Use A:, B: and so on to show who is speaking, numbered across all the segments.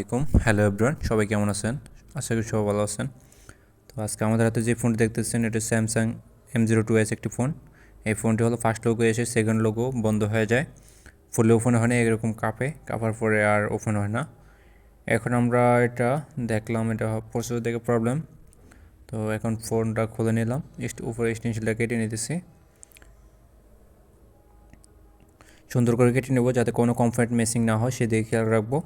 A: আলাইকুম। Hello everyone, সবাই কেমন আছেন? আশা করি সবাই ভালো আছেন। তো আজকে আমাদের হাতে যে ফোনটি দেখতেছেন এটা স্যামসাং M02s একটি ফোন। এই ফোনটি হলো ফার্স্ট লোগো এসে সেকেন্ড লোগো বন্ধ হয়ে যায়, ফুলে ওপেন হয় না, এরকম কাঁপার পরে আর ওপেন হয় না। এখন আমরা এটা দেখলাম, এটা প্রসেসর থেকে প্রবলেম। তো এখন ফোনটা খুলে নিলাম, উপরে স্টেনশিলটা কেটে নিতেছি, সুন্দর করে কেটে নেব যাতে কোনো কমফর্ট মেসিং না হয় সেদিকে খেয়াল রাখবো।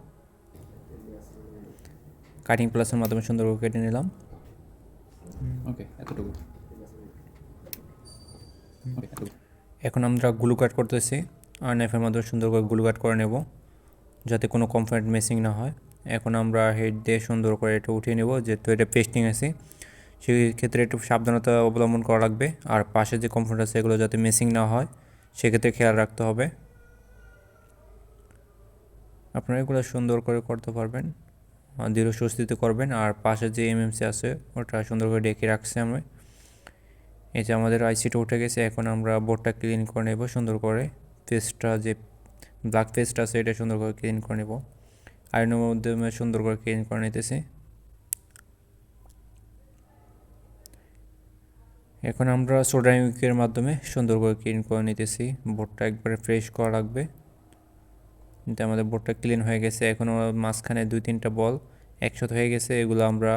A: কাটিং প্লাসের মাধ্যমে সুন্দর করে কেটে নিলাম।
B: ওকে, এতটুকু।
A: এখন আমরা গ্লু কাট করতেছি, আর নাইফের মাধ্যমে সুন্দর করে গ্লু কাট করে নেব যাতে কোনো কমফর্ট মেসিং না হয়। এখন আমরা হেড দিয়ে সুন্দর করে এটা উঠিয়ে নেব, যেহেতু এটা পেস্টিং আছে সেই ক্ষেত্রে একটু সাবধানতা অবলম্বন করা লাগবে। আর পাশে যে কমফর্ট আছে এগুলো যাতে মেসিং না হয় সেক্ষেত্রে খেয়াল রাখতে হবে। আপনারা এগুলো সুন্দর করে করতে পারবেন, দৃঢ় স্বস্তিতে করবেন। আর পাশে যে এমএমসি আছে ওটা সুন্দর করে ডেকে রাখছি আমি। এই যে আমাদের আইসিটা উঠে গেছে, এখন আমরা বোর্ডটা ক্লিন করে নেব সুন্দর করে। পেস্টটা যে ব্ল্যাক পেস্ট আছে এটা সুন্দর করে ক্লিন করে নেব, আয়রনের মাধ্যমে সুন্দর করে ক্লিন করে নিতেছি। এখন আমরা সোডাইমিকের মাধ্যমে সুন্দর করে ক্লিন করে নিতেছি। বোর্ডটা একবারে ফ্রেশ করা লাগবে, কিন্তু আমাদের বোর্ডটা ক্লিন হয়ে গেছে। এখনও মাঝখানে 2-3টা বল একসাথে হয়ে গেছে, এগুলো আমরা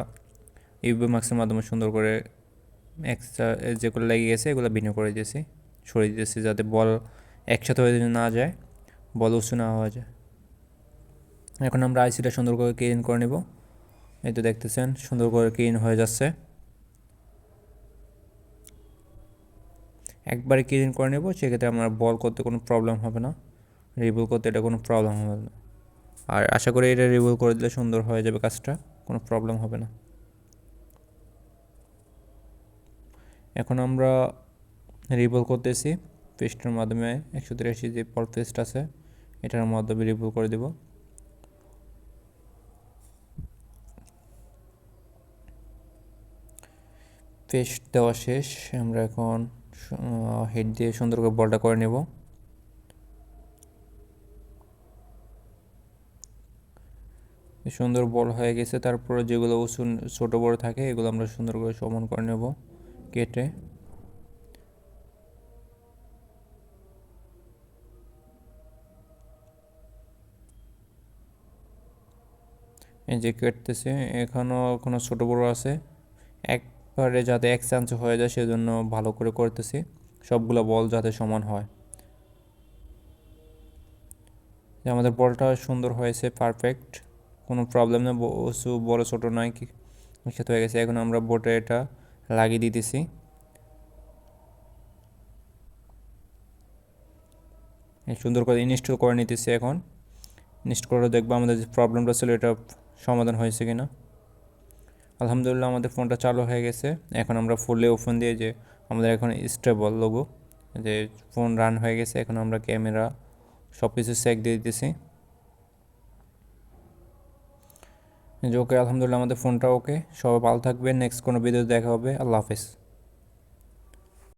A: ইউভি মাস্কের মাধ্যমে সুন্দর করে এক্সট্রা যেগুলো লেগে গেছে এগুলো ভিন্ন করে দিয়েছি, সরিয়ে দিয়েছি যাতে বল একসাথে হয়ে না যায়, বল উঁচু না হওয়া যায়। এখন আমরা আইসিটা সুন্দর করে ক্লিন করে নেব। এই তো দেখতেছেন সুন্দর করে ক্লিন হয়ে যাচ্ছে। একবারে ক্লিন করে নেব, সেক্ষেত্রে আমার বল করতে কোনো প্রবলেম হবে না, রিভুল করতে এটা কোনো প্রবলেম হবে না। আর আশা করি এটা রিভুল করে দিলে সুন্দর হয়ে যাবে কাজটা, কোনো প্রবলেম হবে না। এখন আমরা রিভুল করতেছি পেস্টের মাধ্যমে, 183 যে পল পেস্ট আছে এটার মাধ্যমে রিভুল করে দেব। পেস্ট দেওয়া শেষ, আমরা এখন হেড দিয়ে সুন্দর করে বলটা করে নেব। সুন্দর বল হয়ে গেছে, তারপরে যেগুলো উঁচু ছোটো বড় থাকে এগুলো আমরা সুন্দর করে সমান করে নেব কেটে। এই যে কেটতেছে, এখনও ছোটো বড় আছে, একবারে যাতে এক চান্স হয়ে যায় সেজন্য ভালো করে করতেছি, সবগুলো বল যাতে সমান হয়। আমাদের বলটা সুন্দর হয়েছে, পারফেক্ট, কোনো প্রবলেম নেই, উঁচু বড় ছোটো নয়, কি একসাথে হয়ে গেছে। এখন আমরা বোর্ডে এটা লাগিয়ে দিতেছি। সুন্দর করে ইনস্টল করে নিতেছি। এখন ইনস্টল করে দেখবো আমাদের যে প্রবলেমটা ছিল এটা সমাধান হয়েছে কিনা। আলহামদুলিল্লাহ আমাদের ফোনটা চালু হয়ে গেছে। এখন আমরা ফুললি ওপেন দিয়ে যে আমাদের এখন স্টেবল লোগো যে ফোন রান হয়ে গেছে, এখন আমরা ক্যামেরা সব কিছু চেক দিয়ে দিতেছি যে ওকে। আলহামদুলিল্লাহ আমাদের ফোনটা ওকে। সবাই ভালো থাকবেন, নেক্সট কোনো ভিডিও দেখা হবে। আল্লাহ হাফেজ।